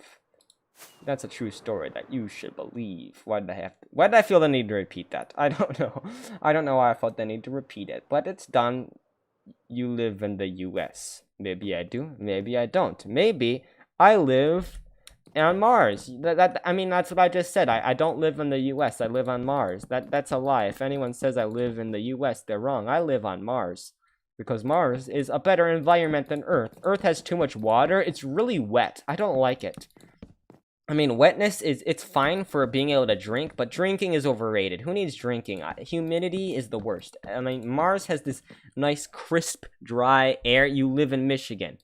That's a true story that you should believe. Why did I feel the need to repeat that? I don't know. I don't know why I felt the need to repeat it, but it's done. You live in the U.S. Maybe I do. Maybe I don't. Maybe I live on Mars. I mean, that's what I just said. I don't live in the U.S. I live on Mars. That's a lie. If anyone says I live in the U.S., they're wrong. I live on Mars because Mars is a better environment than Earth. Earth has too much water. It's really wet. I don't like it. I mean, wetness it's fine for being able to drink, but drinking is overrated. Who needs drinking? Humidity is the worst. I mean, Mars has this nice, crisp, dry air. You live in Michigan.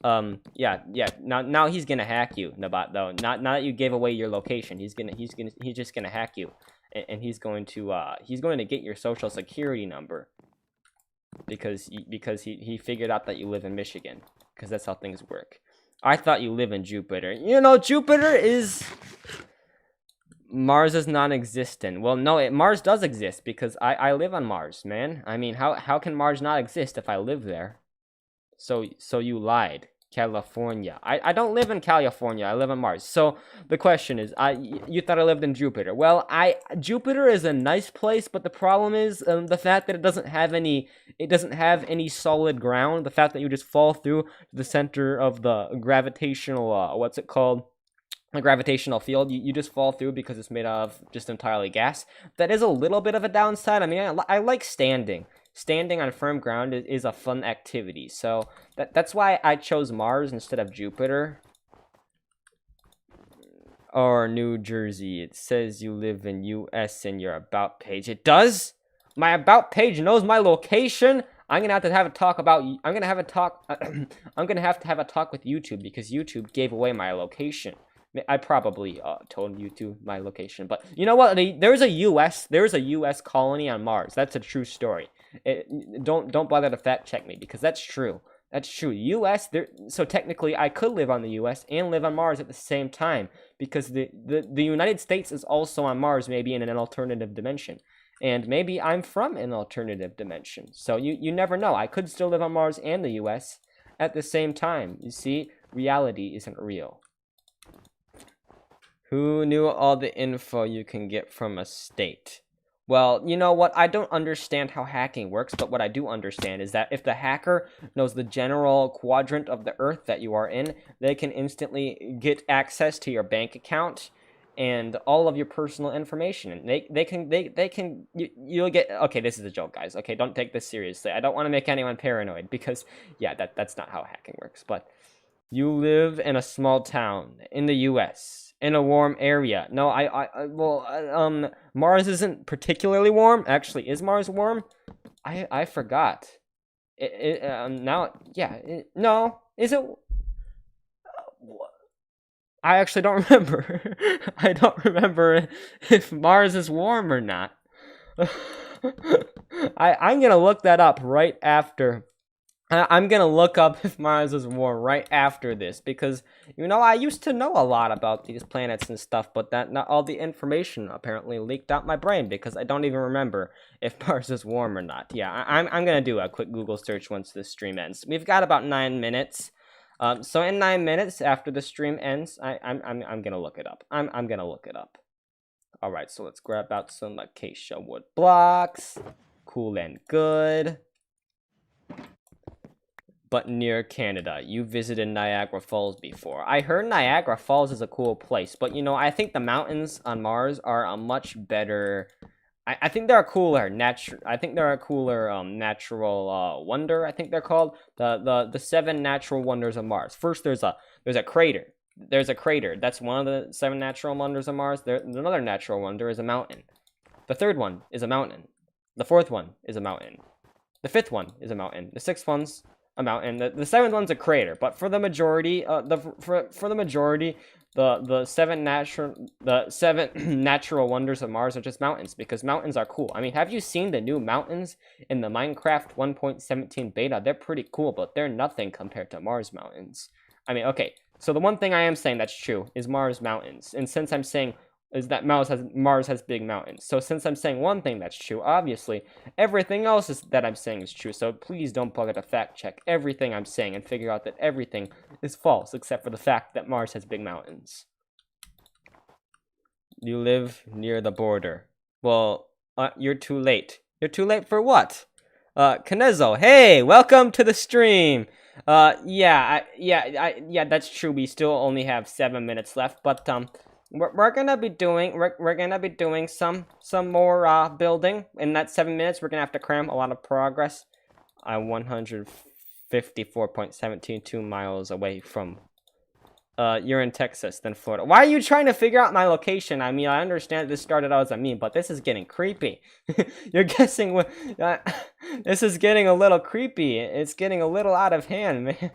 Yeah. Now he's gonna hack you, Nabat. Though, not that you gave away your location. He's just gonna hack you, and he's going to get your social security number because he figured out that you live in Michigan, because that's how things work. I thought you live in Jupiter. You know, Jupiter is... Mars is non-existent. Well, no, Mars does exist because I live on Mars, man. I mean, how can Mars not exist if I live there? So you lied. California. I don't live in California. I live on Mars. So the question is, you thought I lived in Jupiter. Well, Jupiter is a nice place, but the problem is the fact that it doesn't have any solid ground. The fact that you just fall through the center of the gravitational what's it called? A gravitational field, you just fall through because it's made of just entirely gas. That is a little bit of a downside. I mean, I like standing. Standing on firm ground is a fun activity. So that's why I chose Mars instead of Jupiter. Or New Jersey. It says you live in US in your about page. It does? My about page knows my location? I'm gonna have to have a talk about. I'm gonna have a talk. I'm gonna have to have a talk with YouTube because YouTube gave away my location. I probably told YouTube my location, but you know what? There's a U.S. colony on Mars. That's a true story. Don't bother to fact check me because that's true. That's true. U.S. So technically, I could live on the U.S. and live on Mars at the same time because the United States is also on Mars, maybe in an alternative dimension, and maybe I'm from an alternative dimension. So you never know. I could still live on Mars and the U.S. at the same time. You see, reality isn't real. Who knew all the info you can get from a state? Well, you know what? I don't understand how hacking works, but what I do understand is that if the hacker knows the general quadrant of the Earth that you are in, they can instantly get access to your bank account and all of your personal information. And you'll get... Okay, this is a joke, guys. Okay, don't take this seriously. I don't want to make anyone paranoid because, yeah, that's not how hacking works. But you live in a small town in the U.S., in a warm area. No, Mars isn't particularly warm. Actually, is Mars warm? I forgot. No, is it? I actually don't remember. I don't remember if Mars is warm or not. I'm gonna look that up right after. I'm gonna look up if Mars is warm right after this because, you know, I used to know a lot about these planets and stuff, but not all the information apparently leaked out my brain because I don't even remember if Mars is warm or not. Yeah, I'm gonna do a quick Google search once this stream ends. We've got about 9 minutes. So in 9 minutes after the stream ends, I'm gonna look it up. I'm gonna look it up. All right, so let's grab out some acacia wood blocks. Cool and good. But near Canada. You visited Niagara Falls before. I heard Niagara Falls is a cool place, but you know, I think the mountains on Mars are a much better... I think they're a cooler natural wonder. I think they're called the 7 natural wonders of Mars. First, there's a crater. There's a crater. That's one of the 7 natural wonders of Mars. Another natural wonder is a mountain. The third one is a mountain. The fourth one is a mountain. The fifth one is a mountain. The sixth one's a mountain. The seventh one's a crater. But for the majority, the 7 natural wonders of Mars are just mountains because mountains are cool. I mean, have you seen the new mountains in the Minecraft 1.17 beta? They're pretty cool, but they're nothing compared to Mars mountains. I mean, okay. So the one thing I am saying that's true is Mars mountains. And since I'm saying is that Mars has big mountains. So since I'm saying one thing that's true, obviously, everything else that I'm saying is true. So please don't bother to fact check everything I'm saying and figure out that everything is false, except for the fact that Mars has big mountains. You live near the border. Well, you're too late. You're too late for what? Kanezo, hey, welcome to the stream. Yeah, that's true. We still only have 7 minutes left, but we're gonna be doing some more building. In that 7 minutes, we're gonna have to cram a lot of progress. I'm 154.172 miles away from. You're in Texas, then Florida. Why are you trying to figure out my location? I mean, I understand this started out as a meme, but this is getting creepy. You're guessing what? This is getting a little creepy. It's getting a little out of hand, man.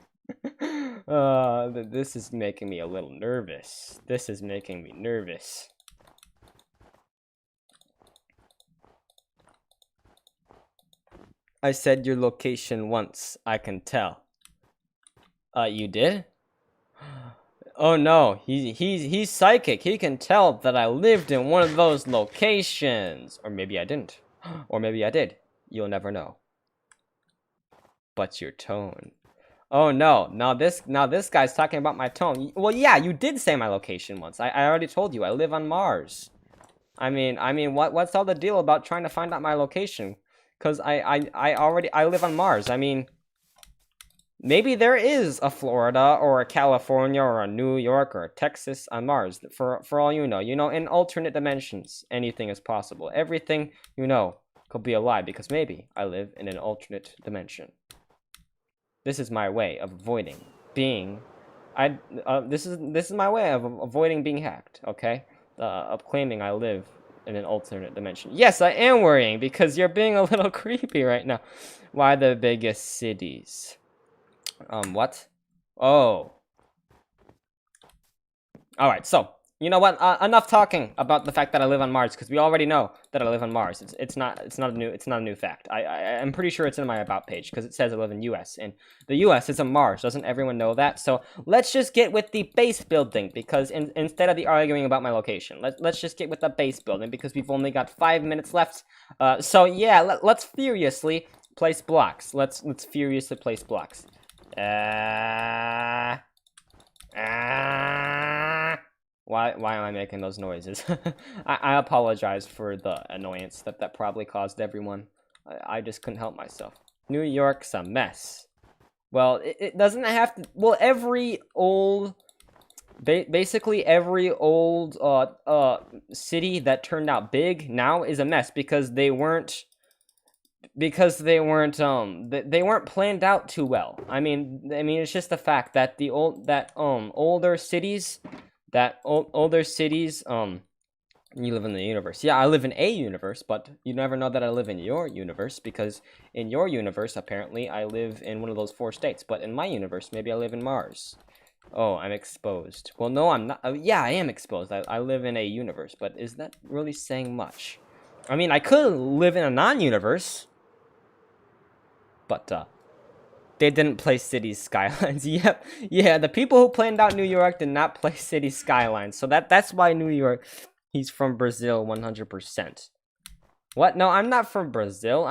This is making me a little nervous. This is making me nervous. I said your location once, I can tell. You did? Oh no, he's psychic. He can tell that I lived in one of those locations. Or maybe I didn't. Or maybe I did. You'll never know. But your tone. Oh no, now this guy's talking about my tone. Well, yeah, you did say my location once. I already told you I live on Mars. I mean, what's all the deal about trying to find out my location? Cause I live on Mars. I mean, maybe there is a Florida or a California or a New York or a Texas on Mars. For all you know, in alternate dimensions, anything is possible. Everything could be a lie because maybe I live in an alternate dimension. This is my way of avoiding being. This is my way of avoiding being hacked. Okay, of claiming I live in an alternate dimension. Yes, I am worrying because you're being a little creepy right now. Why the biggest cities? What? Oh. All right. So you know what? Enough talking about the fact that I live on Mars because we already know that I live on Mars. It's not a new fact. I'm pretty sure it's in my about page because it says I live in U.S. and the U.S. is on Mars. Doesn't everyone know that? So let's just get with the base building because instead of the arguing about my location, let's just get with the base building because we've only got 5 minutes left. So yeah, let's furiously place blocks. Let's furiously place blocks. Why am I making those noises? I apologize for the annoyance that probably caused everyone. I just couldn't help myself. New York's a mess. Well, it doesn't have to. Well, every old, basically every old city that turned out big now is a mess because they weren't they weren't planned out too well. I mean it's just the fact that older cities you live in the universe. Yeah, I live in a universe, but you never know that I live in your universe because in your universe apparently I live in one of those 4 states, but in my universe maybe I live in Mars. Oh, I'm exposed. Well, no, I'm not. Yeah, I am exposed. I live in a universe, but is that really saying much? I mean, I could live in a non-universe. But they didn't play City Skylines. Yep, yeah. The people who planned out New York did not play City Skylines. So that's why New York. He's from Brazil, 100%. What? No, I'm not from Brazil.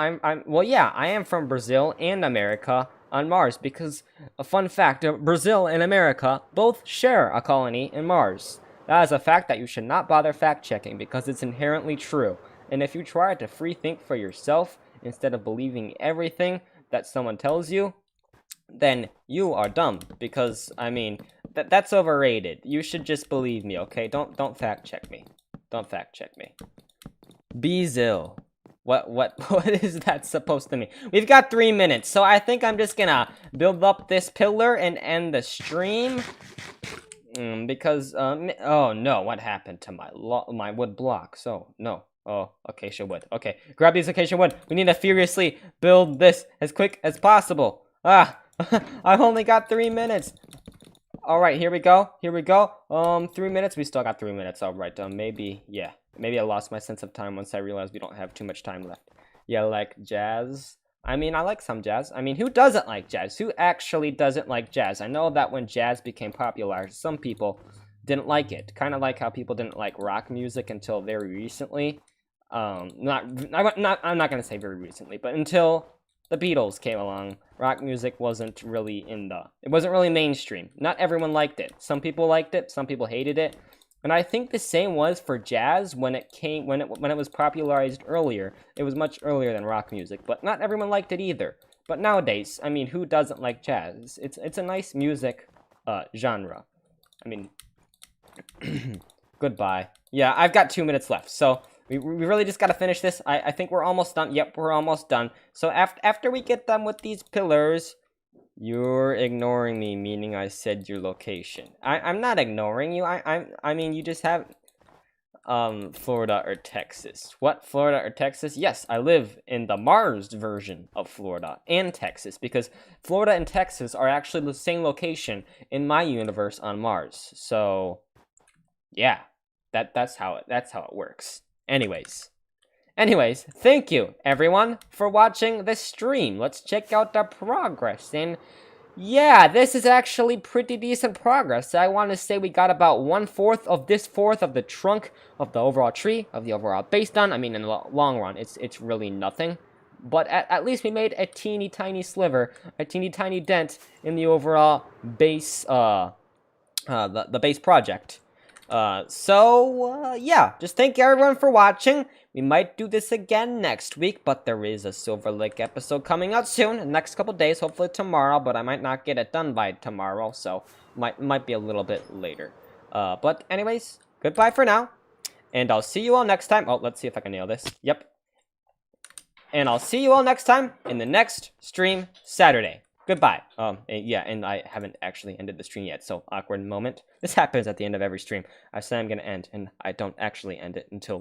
Well, yeah, I am from Brazil and America on Mars because a fun fact: Brazil and America both share a colony in Mars. That is a fact that you should not bother fact checking because it's inherently true. And if you try to free think for yourself instead of believing everything that someone tells you, then you are dumb because I mean that's overrated. You should just believe me, okay? Don't fact check me. Don't fact check me. Bezil. What is that supposed to mean? We've got 3 minutes, so I think I'm just gonna build up this pillar and end the stream. Because oh no, what happened to my wood blocks? Oh no. Oh, acacia wood. Okay, grab these acacia wood. We need to furiously build this as quick as possible. Ah, I've only got 3 minutes. All right, here we go. 3 minutes. We still got 3 minutes. All right. Maybe I lost my sense of time once I realized we don't have too much time left. Yeah, like jazz. I mean, I like some jazz. I mean, who doesn't like jazz? Who actually doesn't like jazz? I know that when jazz became popular, some people didn't like it. Kind of like how people didn't like rock music until very recently. I'm not gonna say very recently, but until the Beatles came along, rock music wasn't really mainstream. Not everyone liked it. Some people liked it, some people hated it. And I think the same was for jazz when it was popularized earlier. It was much earlier than rock music, but not everyone liked it either. But nowadays, I mean, who doesn't like jazz? It's a nice music genre. I mean, goodbye. Yeah, I've got 2 minutes left, so we really just gotta finish this. I think we're almost done. Yep, we're almost done. So after we get done with these pillars, you're ignoring me, meaning I said your location. I'm not ignoring you. I mean you just have Florida or Texas. What, Florida or Texas? Yes, I live in the Mars version of Florida and Texas because Florida and Texas are actually the same location in my universe on Mars. So yeah, that's how it works. Anyways, thank you everyone for watching this stream. Let's check out the progress in Yeah, this is actually pretty decent progress. I want to say we got about 1/4 of this fourth of the trunk of the overall tree, of the overall base done. I mean, in the long run, it's really nothing. But at least we made a teeny tiny sliver, a teeny tiny dent in the overall base, the base project. Yeah, just thank everyone for watching. We might do this again next week, but there is a Silverlake episode coming out soon, in the next couple days, hopefully tomorrow, but I might not get it done by tomorrow, so might be a little bit later. But anyways, goodbye for now, and I'll see you all next time. Oh, let's see if I can nail this. Yep. And I'll see you all next time in the next stream Saturday. Goodbye. Yeah, and I haven't actually ended the stream yet, so awkward moment. This happens at the end of every stream. I say I'm gonna end, and I don't actually end it until